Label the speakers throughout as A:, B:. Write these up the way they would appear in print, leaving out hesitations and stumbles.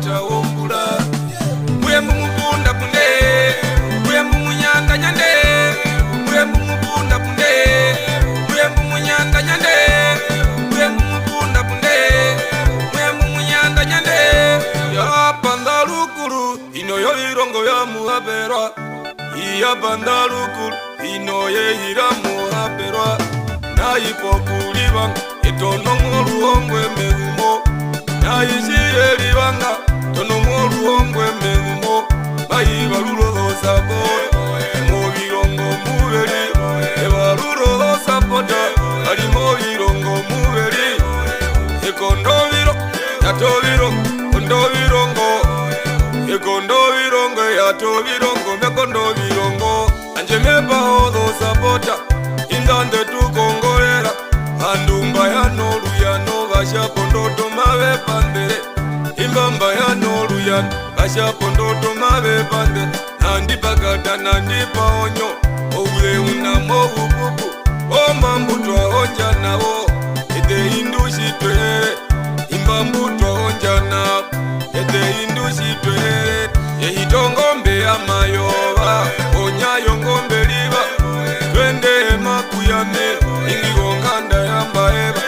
A: mata ombula Mwembu mupunda punde Mwembu munyanda nyande Mwembu mupunda punde Mwembu munyanda nyande Mwembu mupunda punde Mwembu munyanda nyande Ya pandalukuru ino yo irongo ya muhaberwa Iya pandalukuru ino ye hira muhaberwa Na ipokulibanga etono ngoluongwe megumo Na isiye libanga tono ngoluongwe megumo Bayi balulo sabo Mo birongo muberi Ebalulo sapota Ali mo birongo muberi Ekondo biro Yato biro Kondo birongo Ekondo birongo Yato birongo Mekondo birongo Anje meba odo sapota Indande tukongolera Andumba ya nolu ya no Basha pondoto mawe pandere Imbamba ya nolu ya no Basha pondoto mawe pandere Nandi bagada nandi paonyo Oule unamo upupu Omambutwa onja na wo Ede indushi tuhere Imbambutwa onja na Ede indushi tuhere Yehitongombe ya mayoba Onyayo ngombe liba Twende makuyame Ingigonganda ya mbaeba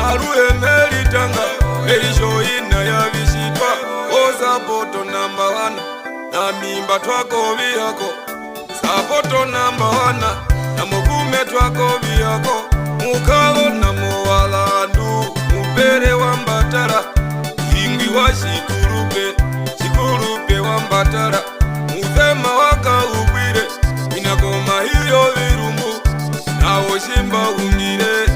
A: Aruhe melitanga Melisho ina ya visitwa Osapoto namba wana Na mimba twako biyako Sapoto namba wana Na mukume twako biyako Mukalo na muwalandu Mupere wambatara Ingi wa shikurupe wambatara Muzema waka ubwire Inagoma hiyo virumbu Na oshimba ungire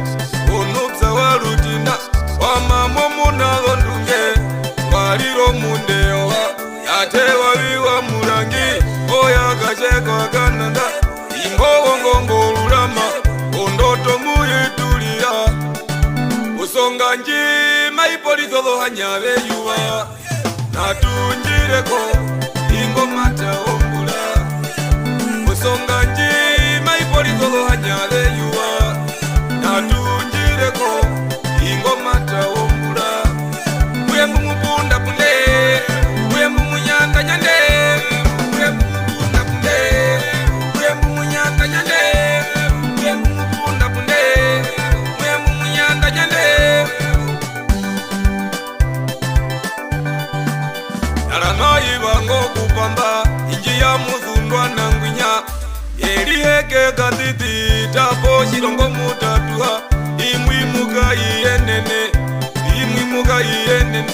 A: Onupsa warutina Wamamo munalondunge Waliro mundewa Yatewa viwa murangi Oya kachekwa kananda Ingowo ngongolulama Ondoto muhitulia Usonga njima ipolitolo hanyawe yuwa Natunjireko Ingomata ombula Usonga njima ipolitolo hanyawe yuwa Natunjireko Ingomata ombula Mwembu mupunda punde Mwembu munyanda nyande Mwembu mupunda punde Mwembu munyanda nyande Mwembu mupunda punde Mwembu munyanda nyande Naranayi bango kupamba Inji ya muzundwa na ngwinya Yeri heke katiti Tapo shirongo mutatuha Imwimuka iyenene Imwimuka iyenene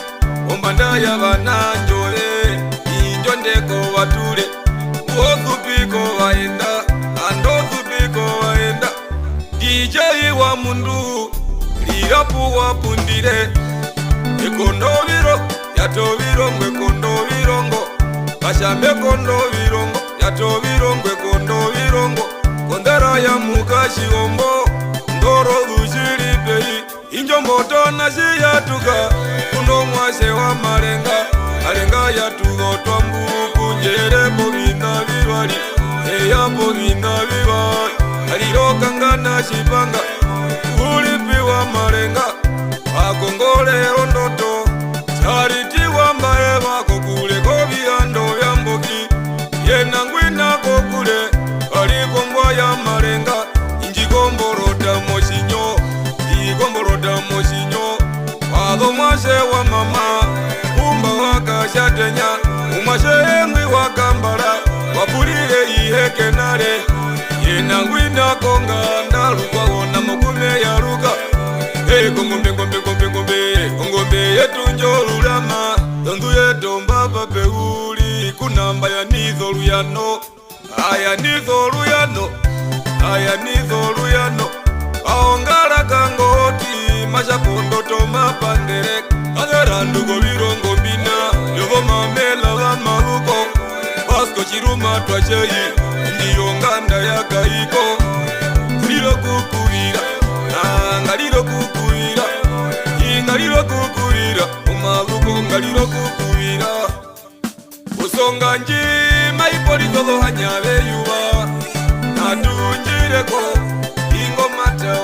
A: Ombanda ya bananjole Injo ndeko watule Uozupiko waenda Andozupiko waenda DJ wa mundu Lirapu wapundire Ekondo viro Yato virongo ekondo virongo Bashambe kondo virongo Yato virongo ekondo virongo Kondara ya mukashi ombo Ndoro dushiri peyi Injo mboto nasi yatuka Kuno mwase wa marenga Arenga yatugo twambu Kunjere pogina virwari Eya pogina virwari Aliro kangana shipanga Ulipi wa marenga Akongole rondoto Chariti wa mbae wako kule Kobiando ya mboki Yena ngwina kokule Alikombwa ya marenga Injigomborota moshinyo Igomborota moshinyo Wado mwase wa mama Umba waka shatenya Umashe engwi wakambara Wapulile iheke nare Yena ngwina konga Ndalukwa wona mokume ya ruka Hey kongombe ngombe ngombe ngombe Ngombe yetu njolulama Dondu yetu mbaba peuli Kunamba ya nizo luyano Aya nizo luyano Aya nizo luyano Aongara kangoti Mashapondo toma pandere Agerandugo virongo bina Yogo mamela wa maruko Basko chiruma twacheyi Ndiyo nganda ya kaiko Lilo kukuira Ngalilo kukuira Ingalilo kukuira Umaruko ngalilo kukuira Usonga njima ipolitolo hanyawe yuwa Natunjireko Ingomata